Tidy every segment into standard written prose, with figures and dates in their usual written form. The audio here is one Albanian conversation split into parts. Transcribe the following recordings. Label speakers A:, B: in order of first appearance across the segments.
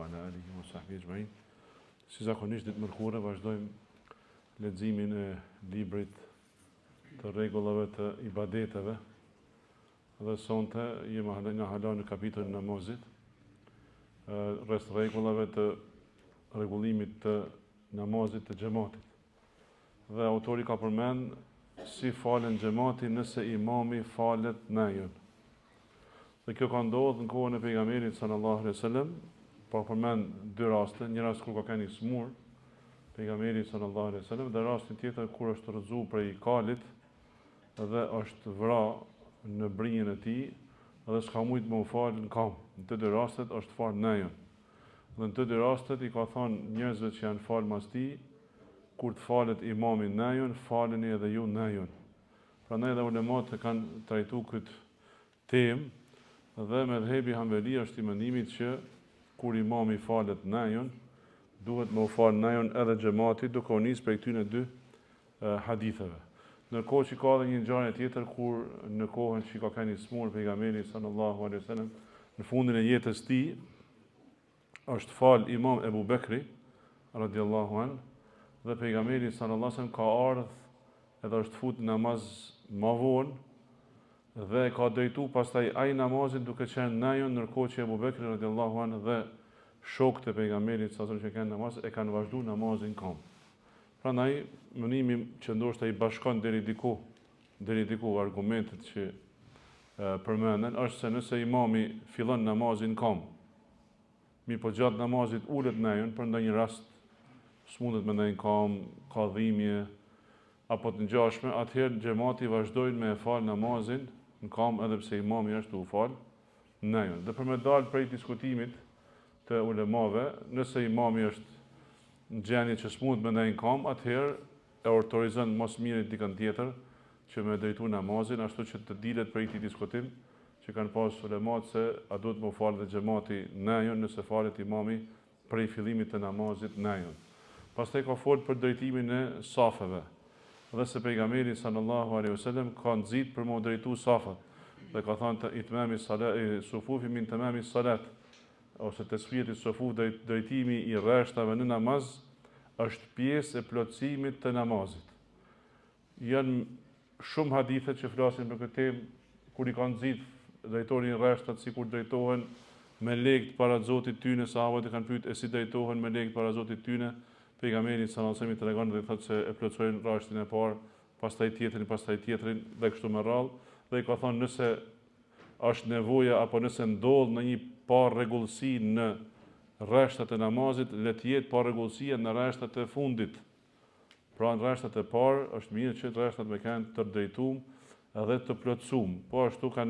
A: wa ala alihi wa sahbihi ajma'in. Si zakonisht ditë mërkure vazhdojmë leximin e librit të rregullave të ibadeteve. Dhe sonte jemi në halon në kapitullin e namazit, rreth rregullave të rregullimit të namazit të xhamatit. Dhe autori ka përmend si falen xhamati nëse imami falet najon. Dhe kjo ka ndodhur në kohën e pejgamberit sallallahu alaihi wasallam, pa përmend dy raste, një rast kur ka qenë i smur pejgamberi sallallahu alaihi wasallam, dhe rastin tjetër kur është rrëzuar prej kalit dhe është vrarë në brinjën e tij dhe s'ka mujt më u fal në kam. Në të dy rastet është fal najon. Dhe në të dy rastet i ka thënë njerëzve që janë fal mas tij, kur të falet imami najon, faleni edhe ju najon. Prandaj edhe ulemat e kanë trajtuar këtë temë dhe medhhebi Hanbeli është i mendimit që kur imami falet najon, duhet më u fal najon edhe xhamati, duke u nisë prej këtyre dy haditheve. Ndërkohë që ka edhe një ngjarje tjetër kur në kohën që ka qenë i smur pejgamberi sallallahu alaihi wasallam, në fundin e jetës tij, është fal imam Ebu Bekri radhiyallahu anhu, dhe pejgamberi sallallahu alaihi wasallam ka ardhur edhe është fut namaz më vonë dhe ka drejtu pastaj ai namazin duke qenë najon, ndërkohë që Ebu Bekri radhiyallahu anhu dhe shokët e pejgamberit sallallahu alaihi wasallam që kanë namaz e kanë vazhduar namazin kam. Prandaj mendimi që ndoshta i bashkon deri diku argumentet që përmenden është se nëse imami fillon namazin kam, mirë po gjatë namazit ulet najon për ndonjë rast, s'mundet me ndonjë kam, ka dhimbje apo të ngjashme, atëherë xhamati vazhdojnë me fal namazin në kam edhe pse imami është u fal najon. Dhe për me dalë prej diskutimit të ulemave, nëse imami është në gjendje që s'mund me ndonjë kam, atëherë e autorizon mos mirë dikën tjetër që me drejtu namazin, ashtu që të dilet prej këtij diskutim që kanë pas ulemat se a duhet më fal dhe xhamati najon nëse falet imami prej fillimit të namazit najon. Pastaj ka folur për drejtimin e safeve dhe se pejgamberi sallallahu alaihi wasallam ka nxit për më drejtu safat dhe ka thënë të itmami sufufi min tamami salat, ose tasfiyati sufuf, drejtimi i rreshtave në namaz është pjesë e plotësimit të namazit. Janë shumë hadithe që flasin për këtë temë, kur i kanë nxit drejtorin rreshtat sikur drejtohen me lekt para Zotit tyne, sahabët e kanë pyetur e si drejtohen me lekt para Zotit tyne. Pejgamberi sallallahu alaihi wasallam i tregon dhe thotë se e plotësojnë rreshtin e parë, pastaj tjetrin dhe kështu me radhë, dhe i ka thënë nëse është nevoja apo nëse ndodh në një parregullsi në rreshtat e namazit, le të jetë parregullsia në rreshtat e fundit. Pra në rreshtat e parë është mirë që rreshtat me kanë të drejtuar edhe të plotësuar. Po ashtu ka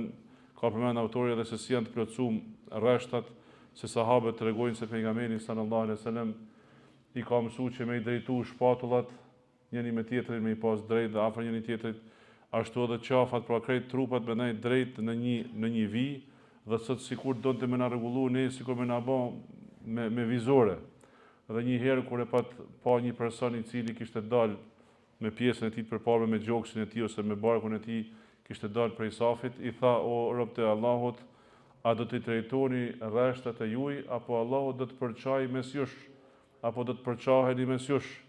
A: përmend autori edhe se si janë të plotësuar rreshtat, se sahabët tregojnë se pejgamberi sallallahu alaihi wasallam i ka mësuar që me i drejtu shpatullat njëri me tjetrin, me i pas drejt dhe afër njëri tjetrit, ashtu edhe qafat, pra krejt trupat me ndaj drejt në një vijë, dhe sot sikur donte me na rregullu ne sikur me na bë me vizore. Dhe një herë kur e pa një person i cili kishte dalë me pjesën e tij të përparme, me gjoksin e tij ose me barkun e tij, kishte dalë prej safit, i tha: "O robët e Allahut, a do t'i drejtoni rreshtat e juaj apo Allahu do të përçajë mes jush, apo do të përçaheni mes jush?"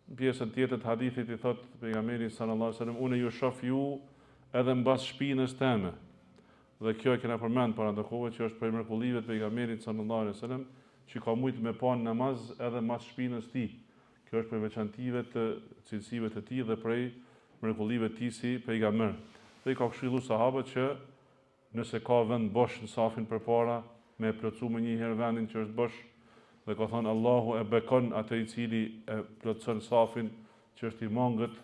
A: Në pjesën tjetër të hadithit i thot pejgamberi sallallahu alaihi wasallam: "Unë ju shoh ju edhe mbas shpinës teme." Dhe kjo e kena përmend para ndërkohë që është prej mrekullive të pejgamberit sallallahu alaihi wasallam që ka mujt me pa namaz edhe mbas shpinës tij. Kjo është prej veçantive të cilësive të tij dhe prej mrekullive të tij si pejgamber. Dhe i ka këshilluar sahabët që nëse ka vend bosh në safin përpara, me plotësuar më një herë vendin që është bosh, dhe ka thënë Allahu e bekon atë i cili e plotëson safin që është i mangët,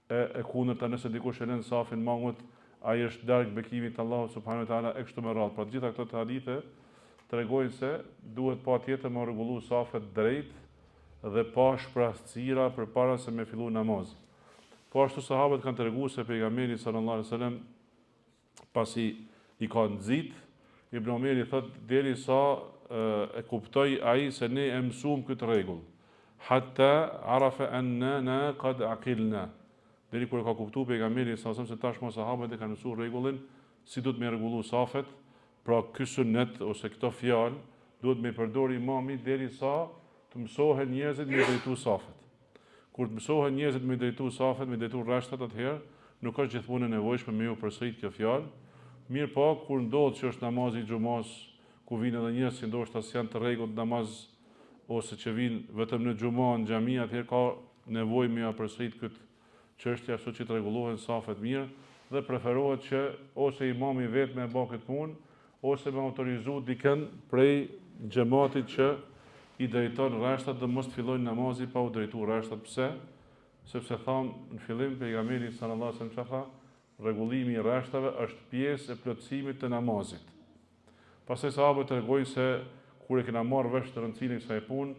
A: e kundërta nëse dikush e lën safin mangët, ai është larg bekimit të Allahut subhanahu wa taala e kështu me radhë. Pra gjitha këto hadithe tregojnë se duhet patjetër me rregullu safet drejt dhe pa shprasësira përpara se me fillu namaz. Po ashtu sahabët kanë treguar se pejgamberi sallallahu alaihi wasallam pasi i ka nxit, Ibn Omeri thotë derisa e kuptoi ai se ne e mësuam këtë rregull, hatta arafa anna qad aqilna. Deri kur ka kuptuar pejgamberi sallallahu alaihi wasallam se tashmë sahabët e kanë mësuar rregullin si duhet me rregullu safet, pra ky sunet ose këto fjalë duhet me përdor imami derisa të mësohen njerëzit me drejtu safet. Kur të mësohen njerëzit me drejtu safet, me drejtu rreshtat, atëherë nuk është gjithmonë e nevojshme me ju përsërit kjo fjalë. Mirë po, kur ndodh që është namazi i xumas, ku vinë edhe njerëz që ndoshta janë të rregullt namaz ose që vinë vetëm në xumë në xhami, atëherë ka nevojë me ja përsërit këtë çështje ashtu që të rregullohen safet mirë dhe preferohet që ose imami vetë me bë këtë punë ose me autorizu dikën prej xhamatit që i drejton rreshtat dhe mos të fillojnë namazi pa u drejtuar rreshtat. Pse? Sepse thamë në fillim pejgamberi sallallahu alajhi wasallam tha, rregullimi i rreshtave është pjesë e plotësimit të namazit. Pastaj sahabët tregojnë se kur e kena marrë vesh të rëndësinë e kësaj punë,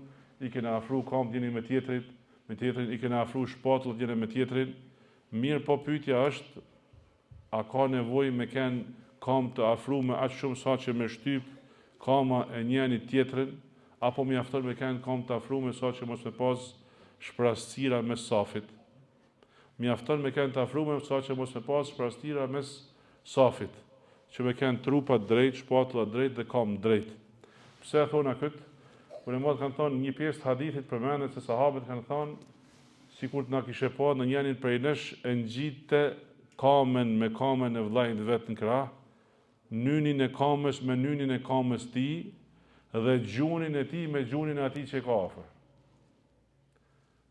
A: i kena afru kam dini me tjetrin, i kena afru shpatull dini me tjetrin. Mirë po pyetja është, a ka nevojë me kam të afruar aq shumë sa që me shtyp kama e njëri tjetrin, apo mjafton me kam të afruar sa që mos me pas shprastësira mes safit. Mjafton me kanë të afruar sa që mos me pas shprastësira mes safit, që me kanë trupat drejt, shpatullat drejt dhe kam drejt. Pse e thona këtë? Ulemat kanë thonë një pjesë të hadithit përmendet se sahabët kanë thonë, sikur të na kishe pa në njërin prej nesh e ngjite kamen me kamen e vllajit vet në krah, nynin e kamës me nynin e kamës tij dhe gjunin e tij me gjunin e atij që ka afër.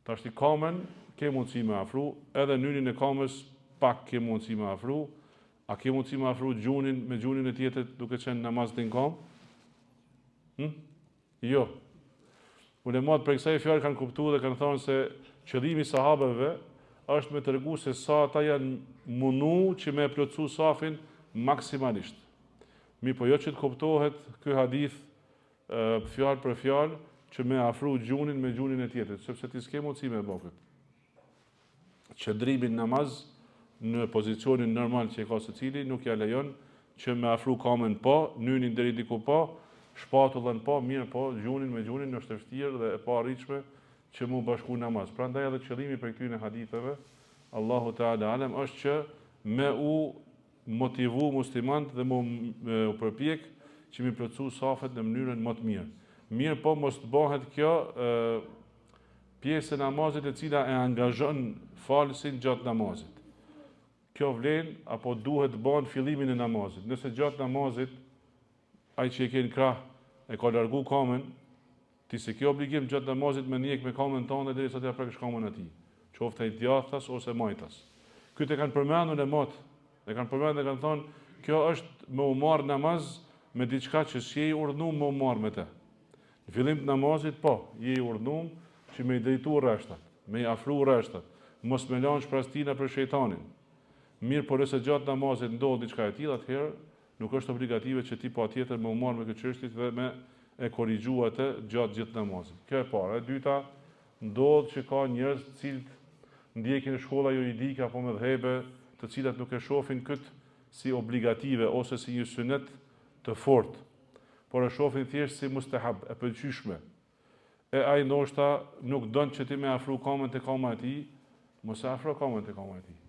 A: Tash ti kamen ke mundësi me afru, edhe nynin e kamës pak ke mundësi me afru, a ke mundësi me afru gjunin me gjunin e tjetrit duke qenë namaz të kam? Jo. Ulemat për kësaj fjalë kanë kuptuar dhe kanë thonë se qëllimi i sahabëve është me tregu se sa ata janë mundu që me plotësu safin maksimalisht. Mi po jo që të kuptohet ky hadith fjalë për fjalë që me afru gjunin me gjunin e tjetrit, sepse ti s'ke mundësi me bë këtë. Qëndrimin namaz në pozicionin normal që e ka secili nuk ja lejon që me afru kamën po, nynin deri diku po, shpatullën po, mirë po, gjunin me gjunin është e vështirë dhe e pa arritshme që mu bashku namaz. Prandaj edhe qëllimi për këtyre haditheve, Allahu Teala alem, është që me u motivu muslimanët dhe me u përpjek që mi plotësu safet në mënyrën më të mirë. Mirë po mos të bëhet kjo pjesë e namazit e cila e angazhon falësin gjatë namazit. Kjo vlen apo duhet të bëhen fillimin e namazit. Nëse gjatë namazit ai që e ke në krah e ka largu kamën, ti se ke obligim gjatë namazit me njek me kamën tënde derisa t'ia prekësh kamën atij, qoftë ai djathtas ose majtas. Këtë e kanë përmendur e mot, e kanë përmendur dhe kanë thonë, kjo është me u marr namaz me diçka që s'je i urdhnuar me u marr me të. Në fillim të namazit po, je i urdhnuar që me i drejtu rreshtat, me i afru rreshtat, mos me lanë shprastina për shejtanin. Mirë, por nëse gjatë namazit ndodh diçka e tillë, atëherë nuk është obligative që ti patjetër me u marr me këtë çështje dhe me e korrigju atë gjatë gjithë namazit. Kjo e para. E dyta, ndodh që ka njerëz të cilët ndjekin shkolla juridike apo mëdhëbe, të cilat nuk e shohin këtë si obligative ose si një sunet të fortë, por e shohin thjesht si mustahab, e pëlqyeshme. E ai ndoshta nuk don që ti me afru kamën te kama e tij, mos e afro kamën te kama e tij.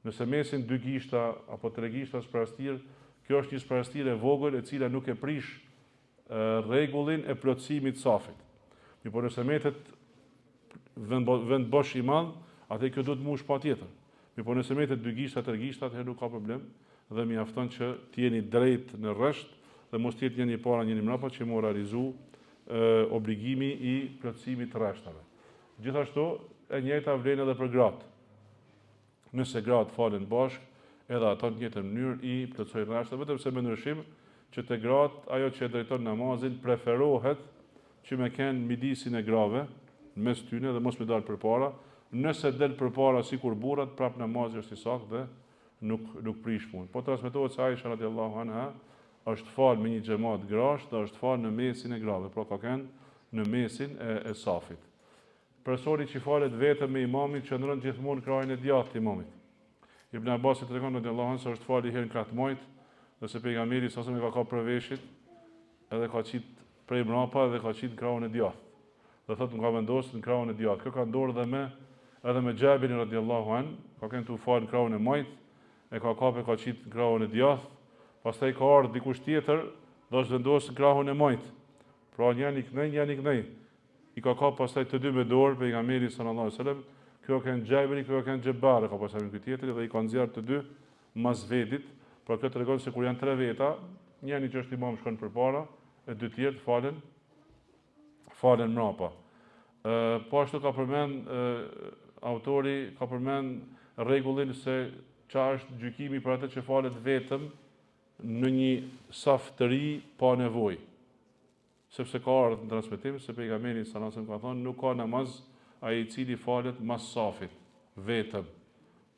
A: Nëse mesin 2 gishta apo 3 gishta sprastir, kjo është një sprastir e vogël e cila nuk e prish rregullin e plotësimit safit. Por nëse metet vend bosh i madh, atë kjo duhet mush patjetër. Por nëse metet 2 gishta, 3 gishta, atëherë nuk ka problem dhe mjafton që të jeni drejt në rresht dhe mos të jetë njëri para njëri mbrapa që mo realizu obligimi i plotësimit të rreshtave. Gjithashtu e njëjta vlen edhe për gratë. Nëse gratë falen bashkë, edhe ata në njëjtën mënyrë i plotësojnë rreshtat, vetëm se me ndryshim që te gratë ajo që e drejton namazin preferohet që me kenë midisin e grave mes tyre dhe mos me dalë përpara. Nëse del përpara sikur burrat, prap namazi është i saktë dhe nuk prish punë. Po transmetohet se Aisha radhiyallahu anha është falë me një xhamat grash dhe është falë në mesin e grave, pra ka kenë në mesin e safit. Personi që falet vetëm me imamin qëndron gjithmonë krajin e djathtë të imamit. Ibn Abbas tregon radhiyallahu anhu se është falë herën katmojt, dhe se pejgamberi sa më ka për veshit, edhe ka qit prej mbrapa dhe ka qit krahun e djathtë. Dhe thotë nga vendosur në krahun e djathtë. Kjo ka ndodhur edhe me Xhabirin radhiyallahu anhu, ka kënë të falë në krahun e majt, e ka kapë ka qit në krahun e djathtë, pastaj ka ardhur dikush tjetër dhe është vendosur në krahun e majt. Pra njëri kënej. I ka pastaj të dy me dorë pejgamberi sallallahu alaihi wasallam. Kjo kanë Xhabiri, kjo kanë Xhebar, ka pasur ky tjetri dhe i kanë nxjerr të dy mas vetit. Pra kjo tregon se kur janë tre veta, njëri që është imam shkon përpara, e dy tjerë falen mrapa. Po ashtu ka përmend autori ka përmend rregullin se çfarë është gjykimi për atë që falet vetëm në një saf të ri pa nevojë. Sepse ka ardhur në transmetim se pejgamberi sallallahu alajhi wasallam ka thonë nuk ka namaz ai i cili falet mas safit vetëm.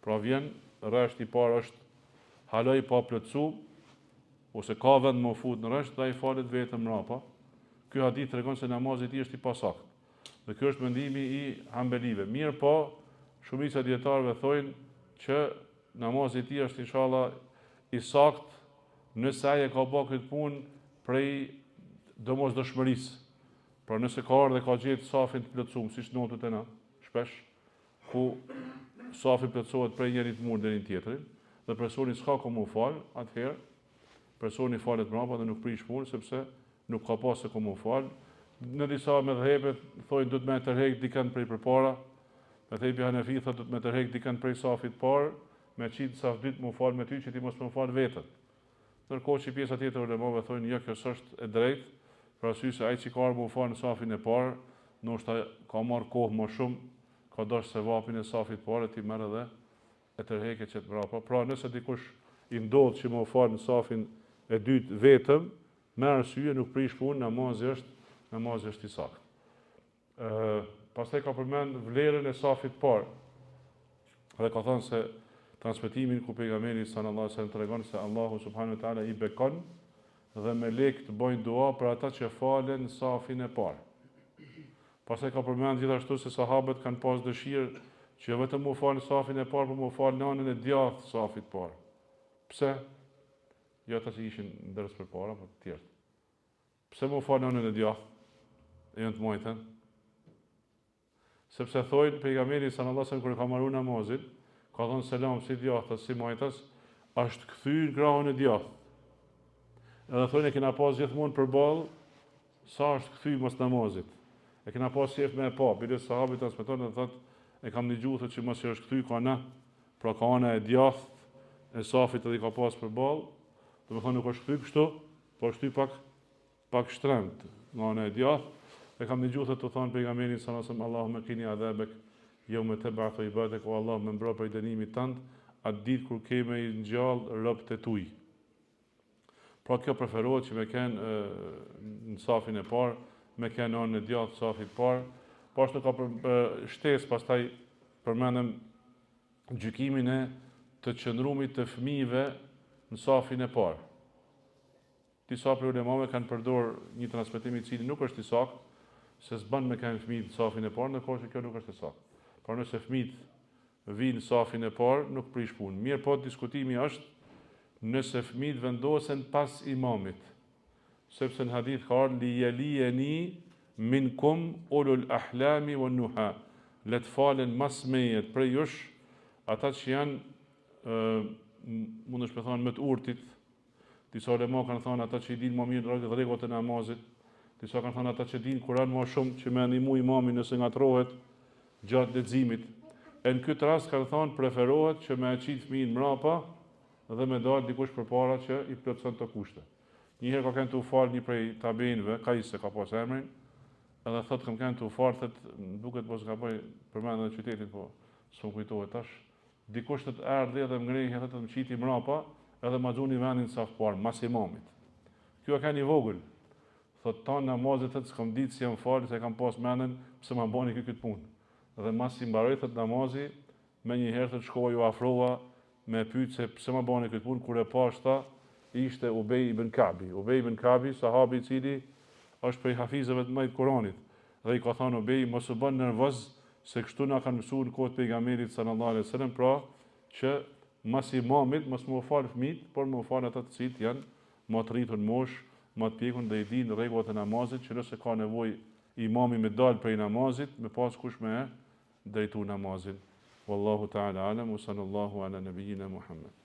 A: Pra vjen rresht i parë është haloj pa plotsu ose ka vend më fut në rresht dhe ai falet vetëm mrapa. Ky hadith tregon se namazi i tij është i pasakt. Dhe ky është mendimi i Hambelive. Mirë po, shumica dietarëve thonë që namazi i tij është inshallah i sakt nëse ai e ka bërë këtë punë prej domosdoshmërisë. Pra nëse ka ardhur dhe ka gjetë safin të plotsuar, siç notet e na, shpesh ku safi plotsohet prej njërit mur deri në tjetrin, dhe personi s'ka ku mu fal, atëherë personi falet mbrapa dhe nuk prish punë sepse nuk ka pasë ku mu fal. Në disa mëdhëpe thonë do të më tërheq dikën prej përpara. Mëdhëpi Hanefi thotë do të më tërheq dikën prej safit parë, me qit saf dytë mu fal me ty që ti mos më fal vetët. Ndërkohë që pjesa tjetër ulemave thonë jo, kjo s'është e drejtë, për arsye se ai që ka mu fal në safin e parë, ndoshta ka marr kohë më shumë, ka dash se vapin e safit parë ti merr edhe e tërheqet çet mbrapa. Pra nëse dikush i ndodh që mu fal në safin e dytë vetëm, me arsye nuk prish punë, namazi është i saktë. Pastaj ka përmend vlerën e safit parë. Dhe ka thënë se transmetimin ku pejgamberi sallallahu alajhi wasallam tregon se Allahu subhanahu wa taala i bekon dhe melekët bëjnë dua për ata që falen safin e parë. Pastaj ka përmend gjithashtu se sahabët kanë pas dëshirë që vetëm mu falë safin e parë, por mu falë në anën e djathtë safit parë. Pse? Jo ata që ishin ndërës për para, por të tjerë. Pse mu falë në anën e djathtë? E janë të mojtën? Sepse thojnë pejgamberi sallallahu alajhi wasallam kur ka marrë namazin, ka thënë selam si djathtas si mojtas, është kthyer krahun e djathtë. Edhe thonë e kena pas gjithmonë përballë sa është kthy mos namazit. E kena pas shef me e pa, bile sahabët transmeton dhe thotë e kam dëgjuar thotë që mos i është kthy ka në, pra ka ana e djathtë e safit edhe ka pas përballë, do të thonë nuk është kthy kështu, po është kthy pak shtremt nga ana e djathtë. E kam dëgjuar të thonë pejgamberi sallallahu alajhi wasallam Allahumma qini adhabak yawma tab'athu ibadak o Allah më mbro prej dënimit tënd atë ditë kur keme i ngjall robët e tuaj. Pra kjo preferohet që me kenë në safin e parë, me kenë anën e djathtë safit parë. Po ashtu ka shtesë pastaj përmendëm gjykimin e të qëndrumit të fëmijëve në safin e parë. Disa prej ulemave kanë përdorur një transmetim i cili nuk është i saktë, se s'bën me kanë fëmijë në safin e parë, ndërkohë që kjo nuk është e saktë. Por nëse fëmijët vinë në safin e parë, nuk prish punë. Mirë po diskutimi është nëse fëmijët vendosen pas imamit, sepse në hadith ka ardhur li yaliyani minkum ulul ahlami wan nuha, le të falen mas meje prej jush ata që janë mundesh me thonë më të urtit. Disa ulema kanë thënë ata që i dinë më mirë rregullat e namazit, disa kanë thënë ata që dinë Kur'an më shumë që më ndihmu imamin nëse ngatrohet gjatë leximit. E në këtë rast kanë thënë preferohet që me aqit fëmijën mrapa dhe me dalë dikush përpara që i plotson të kushte. Njëherë ka kënë të ufal një prej tabeinëve, ka isë se ka pas emrin, edhe thotë kam kënë të ufal, thotë duket po s'ka bëj përmend edhe qytetin, po s'm kujtohet tash. Dikush të erdhi edhe më ngrihej thotë më qiti mrapa, edhe ma xhuni vendin saf parë, mas imamit. Kjo ka një vogël. Thotë ta namazet thotë s'kam ditë si jam falë, se kam pas mendën pse ma bani këtë punë. Dhe mas i mbaroi thotë namazi, me një herë thotë shkova ju afrova me pyet se pse ma bani këtë punë, kur e pashta ishte Ubej ibn Kabi. Ubej ibn Kabi, sahabi i cili është prej hafizëve të mëdhenj të Kuranit. Dhe i ka thënë Ubej mos u bën nervoz se kështu na kanë mësuar në kohën e pejgamberit sallallahu alaihi wasallam, pra që mas imamit mos më fal fëmijët, por më fal ata të cilët janë më të rritur mosh, më të pjekur dhe i dinë rregullat e namazit, që nëse ka nevojë imami me dal prej namazit, me pas kush me drejtu namazin. Wallahu ta'ala alam, wa sallallahu ala nabiyyina Muhammad.